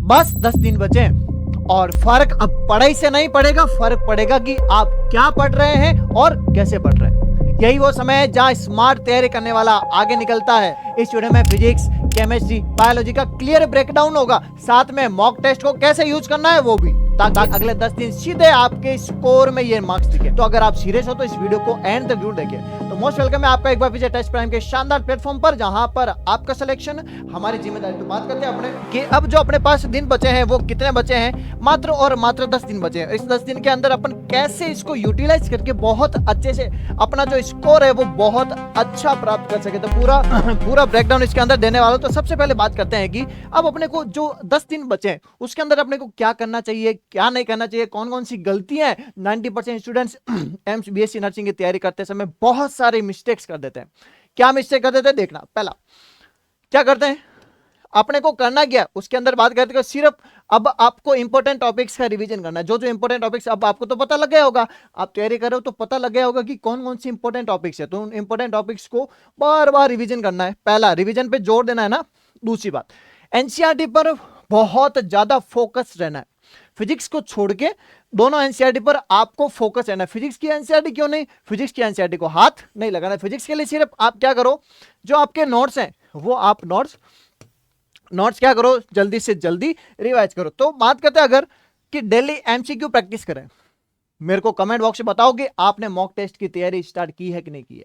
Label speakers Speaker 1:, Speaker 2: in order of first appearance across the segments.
Speaker 1: बस 10 दिन बचे और फर्क अब पढ़ाई से नहीं पड़ेगा, फर्क पड़ेगा कि आप क्या पढ़ रहे हैं और कैसे पढ़ रहे हैं। यही वो समय है जहां स्मार्ट तैयारी करने वाला आगे निकलता है। इस वीडियो में फिजिक्स, केमिस्ट्री, बायोलॉजी का क्लियर ब्रेकडाउन होगा, साथ में मॉक टेस्ट को कैसे यूज करना है वो भी, ताकि अगले 10 दिन सीधे आपके स्कोर में ये मार्क्स दिखे। तो अगर आप सीरियस हो तो इस वीडियो को एंड तक जरूर देखिए। तो मोस्ट वेलकम है आपका एक बार फिर टेस्ट प्राइम के शानदार प्लेटफॉर्म पर, जहां पर आपका सिलेक्शन हमारी जिम्मेदारी। तो बात करते हैं अपने कि अब जो अपने पास दिन बचे हैं वो कितने बचे हैं। मात्र और मात्र 10 दिन बचे हैं। इस 10 दिन के अंदर अपन कैसे इसको यूटिलाइज करके बहुत अच्छे से अपना जो स्कोर है वो बहुत अच्छा प्राप्त कर सके, तो पूरा ब्रेकडाउन इसके अंदर देने वाला हूं। तो सबसे पहले बात करते हैं कि अब अपने को जो 10 दिन बचे हैं उसके अंदर अपने को क्या करना चाहिए, क्या नहीं करना चाहिए, कौन कौन सी गलतियां 90% स्टूडेंट्स एम्स बीएससी नर्सिंग की तैयारी करते समय बहुत सारे मिस्टेक्स कर देते हैं। क्या मिस्टेक कर देते हैं देखना। पहला क्या करते हैं, अपने को करना क्या उसके अंदर बात करते हैं, सिर्फ अब आपको इंपॉर्टेंट टॉपिक्स का रिवीजन करना है। जो जो इंपॉर्टेंट टॉपिक्स, अब आपको तो पता लग गया होगा, आप तैयारी कर रहे हो तो पता लग गया होगा कि कौन कौन सी इंपॉर्टेंट टॉपिक्स है। तो उन इंपॉर्टेंट टॉपिक्स को बार बार रिवीजन करना है। पहला, रिवीजन पे जोर देना है ना। दूसरी बात, एनसीईआरटी पर बहुत ज्यादा फोकस रहना है। फिजिक्स को छोड़ के दोनों एनसीईआरटी पर आपको फोकस रहना है। फिजिक्स की एनसीईआरटी क्यों नहीं, फिजिक्स की एनसीईआरटी को हाथ नहीं लगाना। फिजिक्स के लिए सिर्फ आप क्या करो, जो आपके नोट्स हैं वो आप नोट्स क्या करो, जल्दी से जल्दी रिवाइज करो। तो बात करते हैं अगर कि डेली एमसीक्यू प्रैक्टिस करें। मेरे को कमेंट बॉक्स में बताओ कि आपने मॉक टेस्ट की तैयारी स्टार्ट की है कि नहीं की है,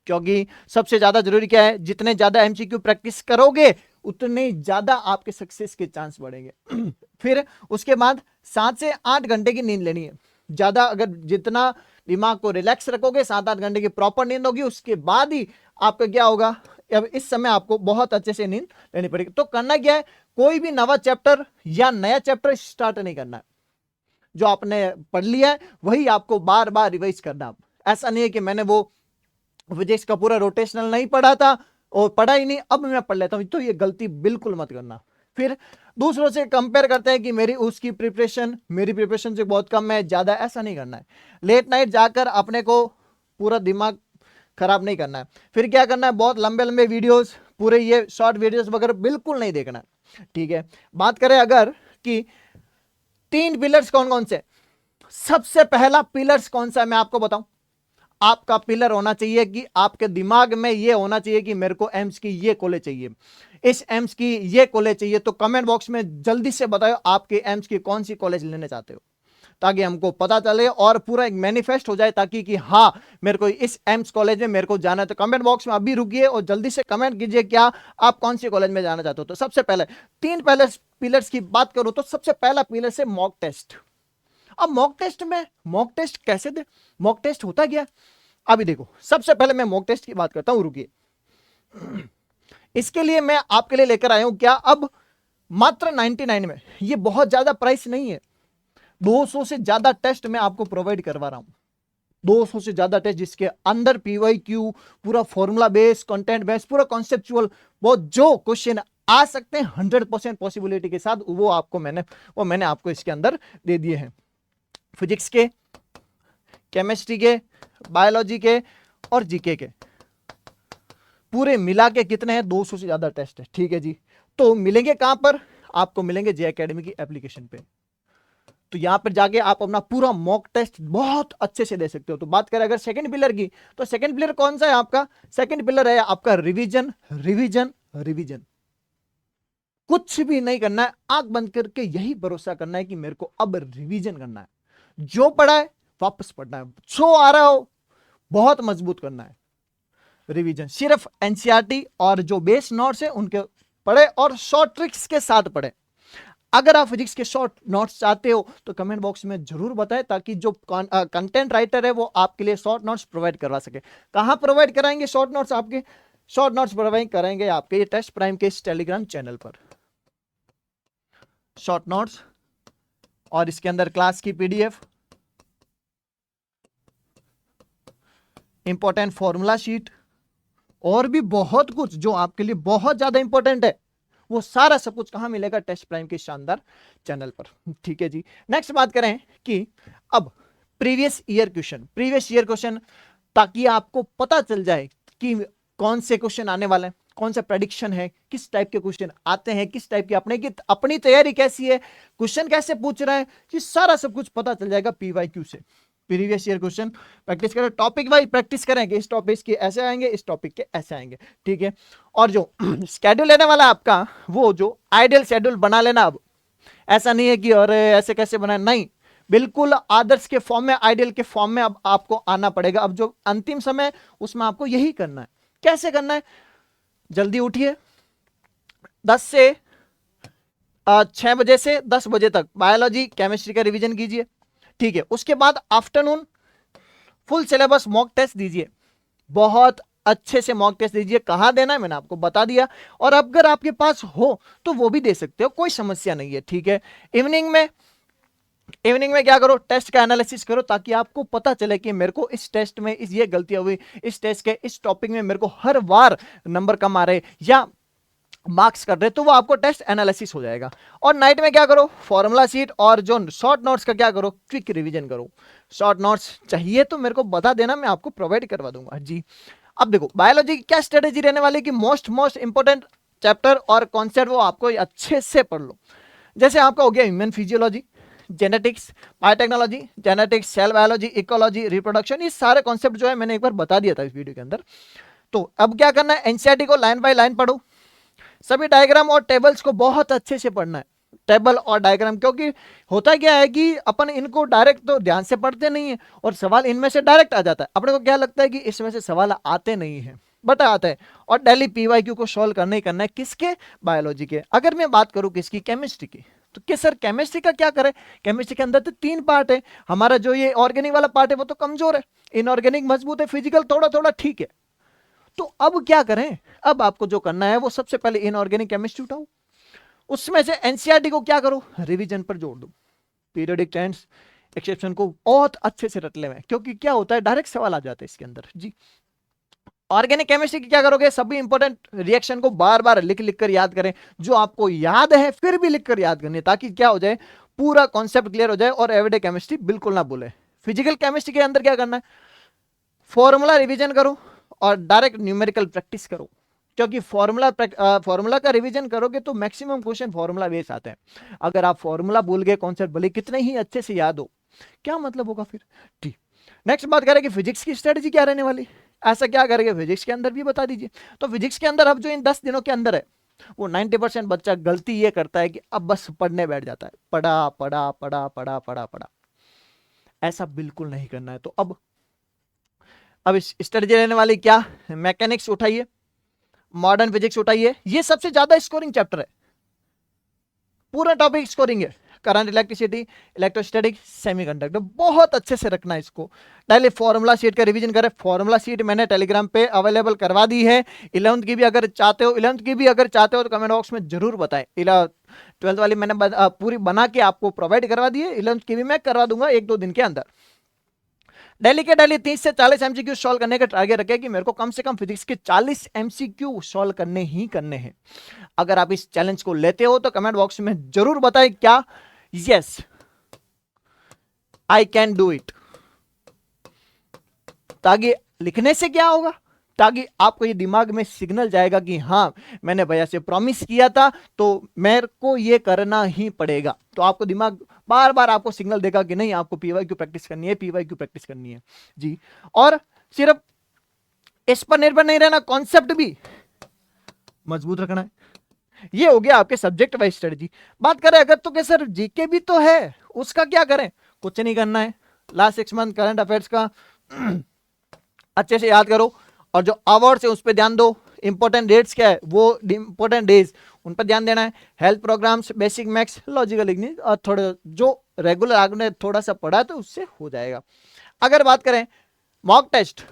Speaker 1: क्योंकि सबसे ज्यादा जरूरी क्या है, जितने ज्यादा एमसीक्यू प्रैक्टिस करोगे उतने ज्यादा आपके सक्सेस के चांस बढ़ेंगे। फिर उसके बाद 7 से 8 घंटे की नींद लेनी है। ज्यादा अगर जितना दिमाग को रिलैक्स रखोगे, 7-8 घंटे की प्रॉपर नींद होगी, उसके बाद ही आपका क्या होगा, अब इस समय आपको बहुत अच्छे से नींद लेनी पड़ेगी। तो करना क्या है, कोई भी नवा चैप्टर या नया चैप्टर स्टार्ट नहीं करना है। जो आपने पढ़ लिया है वही आपको बार बार रिवाइज करना। ऐसा नहीं है कि मैंने वो फिजिक्स का पूरा रोटेशनल नहीं पढ़ा था और पढ़ा ही नहीं, अब मैं पढ़ लेता हूं, तो ये गलती बिल्कुल मत करना। फिर दूसरों से कंपेयर करते हैं कि मेरी उसकी प्रिपरेशन मेरी प्रिपरेशन से बहुत कम है, ज्यादा, ऐसा नहीं करना है। लेट नाइट जाकर अपने को पूरा दिमाग खराब नहीं करना है। फिर क्या करना है, बहुत लंबे लंबे वीडियोस, पूरे ये शॉर्ट वीडियोस वगैरह बिल्कुल नहीं देखना है। ठीक है। बात करें अगर कि 3 पिलर्स कौन कौन से, सबसे पहला पिलर्स कौन सा है मैं आपको बताऊं। आपका पिलर होना चाहिए कि आपके दिमाग में ये होना चाहिए कि मेरे को एम्स की ये कॉलेज चाहिए, इस एम्स की ये कॉलेज चाहिए। तो कमेंट बॉक्स में जल्दी से बताओ आपके एम्स की कौन सी कॉलेज लेने चाहते हो, ताकि हमको पता चले और पूरा एक मैनिफेस्ट हो जाए, ताकि कि हाँ मेरे को इस एम्स कॉलेज में मेरे को जाना है। तो कमेंट बॉक्स में अभी रुकिए और जल्दी से कमेंट कीजिए क्या आप कौन सी कॉलेज में जाना चाहते हो। तो सबसे पहले 3 पिलर्स की बात करूं तो सबसे पहला पिलर से मॉक टेस्ट। अब मॉक टेस्ट कैसे दे, मॉक टेस्ट होता क्या, अभी देखो। सबसे पहले मैं मॉक टेस्ट की बात करता हूं, रुकिए। इसके लिए मैं आपके लिए लेकर आया हूं क्या, अब मात्र 99 में, ये बहुत ज्यादा प्राइस नहीं है। 200 से ज्यादा टेस्ट मैं आपको प्रोवाइड करवा रहा हूं। 200 से ज्यादा टेस्ट जिसके अंदर पीवाईक्यू, पूरा फॉर्मूला बेस, कंटेंट बेस, पूरा कॉन्सेप्चुअल, वो जो क्वेश्चन आ सकते हैं 100% पॉसिबिलिटी के साथ, वो मैंने आपको इसके अंदर दे दिए हैं। फिजिक्स के, केमिस्ट्री के, बायोलॉजी के और जीके के पूरे मिला के कितने हैं, 200 से ज्यादा टेस्ट है। ठीक है जी। तो मिलेंगे कहां पर, आपको मिलेंगे जे एकेडमी की एप्लीकेशन पे। तो यहां पर जाके आप अपना पूरा मॉक टेस्ट बहुत अच्छे से दे सकते हो। तो बात करें अगर सेकंड पिलर की, तो सेकंड पिलर कौन सा है आपका, सेकंड पिलर है आपका रिवीजन, रिवीजन, रिवीजन। कुछ भी नहीं करना है, आंख बंद करके यही भरोसा करना है कि मेरे को अब रिवीजन करना है। जो पढ़ा है वापस पढ़ना है, जो आ रहा हो बहुत मजबूत करना है। रिवीजन सिर्फ एनसीईआरटी और जो बेस नोट्स है उनके पढ़े और शॉर्ट ट्रिक्स के साथ पढ़े। अगर आप फिजिक्स के शॉर्ट नोट्स चाहते हो तो कमेंट बॉक्स में जरूर बताएं, ताकि जो कंटेंट राइटर है वो आपके लिए शॉर्ट नोट्स प्रोवाइड करवा सके। कहां प्रोवाइड कराएंगे शॉर्ट नोट्स, आपके शॉर्ट नोट्स प्रोवाइड करेंगे आपके टेस्ट प्राइम के इस टेलीग्राम चैनल पर। शॉर्ट नोट्स और इसके अंदर क्लास की पीडीएफ, इंपॉर्टेंट फॉर्मूला शीट और भी बहुत कुछ जो आपके लिए बहुत ज्यादा इंपॉर्टेंट है, वो सारा सब कुछ कहां मिलेगा, टेस्ट प्राइम के शानदार चैनल पर। ठीक है जी। नेक्स्ट बात करें कि अब प्रीवियस ईयर क्वेश्चन, ताकि आपको पता चल जाए कि कौन से क्वेश्चन आने वाले हैं, कौन सा प्रेडिक्शन है, किस टाइप के क्वेश्चन आते हैं, किस टाइप की अपनी तैयारी कैसी है, क्वेश्चन कैसे पूछ रहे हैं, ये सारा सब कुछ पता चल जाएगा पीवाईक्यू से। प्रीवियस ईयर क्वेश्चन प्रैक्टिस करें, टॉपिक वाइज प्रैक्टिस करें कि इस टॉपिक के ऐसे आएंगे, इस टॉपिक के ऐसे आएंगे, ठीक है। और जो स्केड्यूल लेने वाला आपका, वो जो आइडियल शेड्यूल बना लेना। अब ऐसा नहीं है कि अरे ऐसे कैसे बनाए, नहीं, बिल्कुल आदर्श के फॉर्म में, आइडियल के फॉर्म में अब आपको आना पड़ेगा। अब जो अंतिम समय, उसमें आपको यही करना है। कैसे करना है? जल्दी उठिए, 10 से 6 बजे से 10 बजे तक बायोलॉजी केमिस्ट्री का रिवीजन कीजिए, ठीक है। उसके बाद afternoon full syllabus mock test दीजिए, बहुत अच्छे से मॉक टेस्ट दीजिए। कहाँ देना है मैंने आपको बता दिया, और अगर आपके पास हो तो वो भी दे सकते हो, कोई समस्या नहीं है, ठीक है। इवनिंग में क्या करो, टेस्ट का एनालिसिस करो, ताकि आपको पता चले कि मेरे को इस टेस्ट में ये गलतियां हुई, इस टेस्ट के इस टॉपिक में मेरे को हर बार नंबर कम आ रहे या मार्क्स कर रहे, तो वो आपको टेस्ट एनालिसिस हो जाएगा। और नाइट में क्या करो, फॉर्मूला शीट और जो शॉर्ट नोट्स का क्या करो, क्विक रिवीजन करो। शॉर्ट नोट्स चाहिए तो मेरे को बता देना, मैं आपको प्रोवाइड करवा दूंगा जी। अब देखो बायोलॉजी की क्या स्ट्रेटेजी रहने वाली कि मोस्ट इंपोर्टेंट चैप्टर और कॉन्सेप्ट वो आपको अच्छे से पढ़ लो। जैसे आपका हो गया human physiology, genetics, biotechnology, genetics, cell biology, ecology, reproduction, ये सारे कॉन्सेप्ट जो है मैंने एक बार बता दिया था इस वीडियो के अंदर। तो अब क्या करना है, एनसीईआरटी को लाइन बाय लाइन पढ़ो, सभी डायग्राम और टेबल्स को बहुत अच्छे से पढ़ना है, टेबल और डायग्राम, क्योंकि होता क्या है कि अपन इनको डायरेक्ट तो ध्यान से पढ़ते नहीं है और सवाल इनमें से डायरेक्ट आ जाता है। अपने को क्या लगता है कि इसमें से सवाल आते नहीं है, बट आता है। और डेली पीवाईक्यू को सॉल्व करना ही करना है, किसके, बायोलॉजी के। अगर मैं बात करूं किसकी, केमिस्ट्री की, तो कि सर केमिस्ट्री का क्या करें, केमिस्ट्री के अंदर तो 3 पार्ट है। हमारा जो ये ऑर्गेनिक वाला पार्ट है वो तो कमजोर है, इनऑर्गेनिक मजबूत है, फिजिकल थोड़ा थोड़ा ठीक है। तो अब क्या करें, अब आपको जो करना है वो सबसे पहले इनऑर्गेनिक केमिस्ट्री उठाओ, उसमें से एनसीईआरटी को क्या करो, रिवीजन पर जोड़ दो, पीरियोडिक टेंस, एक्सेप्शन को बहुत अच्छे से रट ले में, क्योंकि क्या होता है डायरेक्ट सवाल आ जाते हैं इसके अंदर जी। ऑर्गेनिक केमिस्ट्री की क्या करोगे, सभी इंपॉर्टेंट रिएक्शन को बार बार लिख लिख कर याद करें, जो आपको याद है फिर भी लिख कर याद करनी है, ताकि क्या हो जाए, पूरा कॉन्सेप्ट क्लियर हो जाए और एवरीडे केमिस्ट्री बिल्कुल ना भूले। फिजिकल केमिस्ट्री के अंदर क्या करना है, फॉर्मूला रिवीजन करो और डायरेक्ट न्यूमेरिकल प्रैक्टिस करो, क्योंकि फॉर्मूला का रिवीजन करोगे तो मैक्सिमम क्वेश्चन फॉर्मूला बेस आते हैं। अगर आप फॉर्मूला भूल गए, कॉन्सेप्ट भले कितने ही अच्छे से याद हो, क्या मतलब होगा फिर, ठीक। नेक्स्ट बात करें कि फिजिक्स की स्ट्रेटेजी क्या रहने वाली, ऐसा क्या करेंगे फिजिक्स के अंदर भी बता दीजिए। तो फिजिक्स के अंदर अब जो इन 10 दिनों के अंदर है, वो 90% बच्चा गलती ये करता है कि अब बस पढ़ने बैठ जाता है, पढ़ा पढ़ा पढ़ा पढ़ा पढ़ा पढ़ा। ऐसा बिल्कुल नहीं करना है। तो अब इस स्ट्रेटेजी रहने वाली क्या, मैकेनिक्स उठाइए, मॉडर्न फिजिक्स उठाइए, ये सबसे ज्यादा स्कोरिंग चैप्टर है, पूरा टॉपिक स्कोरिंग है। करंट, इलेक्ट्रिसिटी, इलेक्ट्रोस्टैटिक, सेमीकंडक्टर, बहुत अच्छे से रखना है इसको। पहले फॉर्मूला शीट का रिवीजन करें, फॉर्मूला शीट मैंने टेलीग्राम पे अवेलेबल करवा दी है। 11th की भी अगर चाहते हो तो कमेंट बॉक्स में जरूर बताएं। 12th वाली मैंने पूरी बना के आपको प्रोवाइड करवा दी है, 11th की भी मैं करवा दूंगा 1-2 दिन के अंदर। डेली के डेली 30 से 40 एमसीक्यू सॉल्व करने का टारगेट रखे कि मेरे को कम से कम फिजिक्स के 40 एमसीक्यू सॉल्व करने ही करने हैं। अगर आप इस चैलेंज को लेते हो तो कमेंट बॉक्स में जरूर बताएं, क्या yes I can do it. ताकि लिखने से क्या होगा, ताकि आपको ये दिमाग में सिग्नल जाएगा कि हाँ मैंने भैया से प्रॉमिस किया था तो मेरे को ये करना ही पड़ेगा। तो आपको दिमाग बार बार आपको सिग्नल देगा कि नहीं आपको पीवाईक्यू प्रैक्टिस करनी है, पीवाईक्यू प्रैक्टिस करनी है जी। और सिर्फ इस पर निर्भर नहीं रहना, कॉन्सेप्ट भी मजबूत रखना है। ये हो गया आपके सब्जेक्ट वाइज स्ट्रेटजी। बात करें अगर तो क्या सर जीके भी तो है, उसका क्या करें, कुछ नहीं करना है। लास्ट 6 मंथ करंट अफेयर्स का अच्छे से याद करो और जो अवार्ड्स है उस पर ध्यान दो। इंपॉर्टेंट डेट्स क्या है, वो इंपॉर्टेंट डेज उन पर ध्यान देना है। Health programmes, basic maths, logical English और थोड़ा जो रेगुलर आपने थोड़ा सा पढ़ा तो उससे हो जाएगा। अगर बात करें मॉक टेस्ट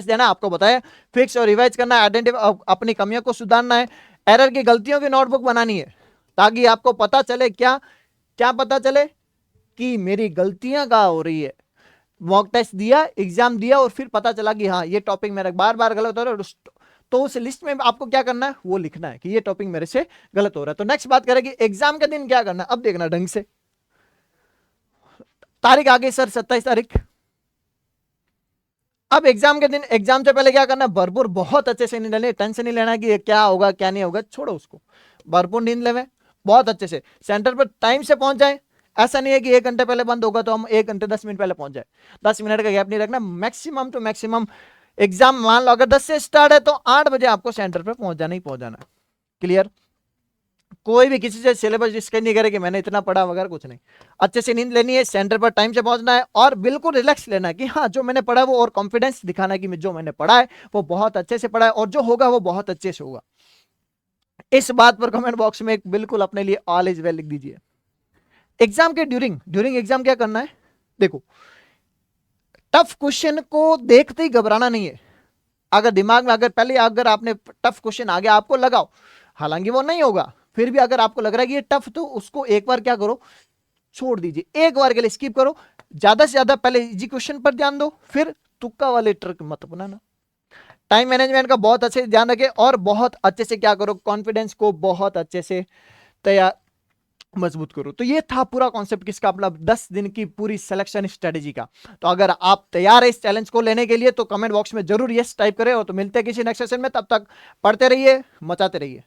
Speaker 1: देना, आपको बताया फिक्स और रिवाइज करना है, आइडेंटिफाई अपनी कमियों को सुधारना है, एरर की गलतियों की नोटबुक बनानी है, ताकि आपको पता चले क्या पता चले कि मेरी गलतियां कहाँ हो रही है। मॉक टेस्ट दिया, एग्जाम दिया और फिर पता चला कि हाँ ये टॉपिक मेरा बार बार गलत हो रहा है, तो उस लिस्ट में आपको क्या करना है, वो लिखना है कि ये टॉपिक मेरे से गलत हो रहा है। तो नेक्स्ट बात करें कि एग्जाम के दिन क्या करना है। अब देखना ढंग से, तारीख आ गई सर 27 तारीख, अब एग्जाम के दिन एग्जाम से पहले क्या करना है, भरपूर बहुत अच्छे से नींद लेनी, टेंशन नहीं लेना कि क्या होगा क्या नहीं होगा, छोड़ो उसको, भरपूर नींद लेवे बहुत अच्छे से, सेंटर पर टाइम से पहुंच जाए। ऐसा नहीं है कि 1 घंटे पहले बंद होगा तो हम 1 घंटे 10 मिनट पहले पहुंच जाए, 10 मिनट का गैप नहीं रखना, मैक्सिमम टू मैक्सिमम। एग्जाम मान लो अगर 10 से स्टार्ट है तो 8 बजे आपको सेंटर पर पहुंच जाना ही पहुंच जाना। क्लियर? कोई भी किसी से सिलेबस डिस्कस नहीं करे कि मैंने इतना पढ़ा वगैरह, कुछ नहीं। अच्छे से नींद लेनी है, सेंटर पर टाइम से पहुंचना है और बिल्कुल रिलैक्स लेना है कि हाँ जो मैंने पढ़ा है वो, और कॉन्फिडेंस दिखाना है कि जो मैंने पढ़ा है वो बहुत अच्छे से पढ़ा है और जो होगा वो बहुत अच्छे से होगा। इस बात पर कमेंट बॉक्स में एक बिल्कुल अपने लिए ऑल इज वेल लिख दीजिए। एग्जाम के ड्यूरिंग एग्जाम क्या करना है, देखो टफ क्वेश्चन को देखते ही घबराना नहीं है। अगर दिमाग में अगर आपने टफ क्वेश्चन आ गया आपको लगाओ, हालांकि वो नहीं होगा, फिर भी अगर आपको लग रहा है कि ये टफ, तो उसको एक बार क्या करो, छोड़ दीजिए, एक बार के लिए स्किप करो। ज्यादा से ज्यादा पहले इजी क्वेश्चन पर ध्यान दो, फिर तुक्का वाले ट्रिक मत बनाना। टाइम मैनेजमेंट का बहुत अच्छे से ध्यान रखें और बहुत अच्छे से क्या करो, कॉन्फिडेंस को बहुत अच्छे से तैयार मजबूत करो। तो ये था पूरा कॉन्सेप्ट किसका, मतलब 10 दिन की पूरी सिलेक्शन स्ट्रेटेजी का। तो अगर आप तैयार है इस चैलेंज को लेने के लिए तो कमेंट बॉक्स में जरूर यस टाइप करें। और तो मिलते हैं किसी नेक्स्ट सेशन में, तब तक पढ़ते रहिए, मचाते रहिए।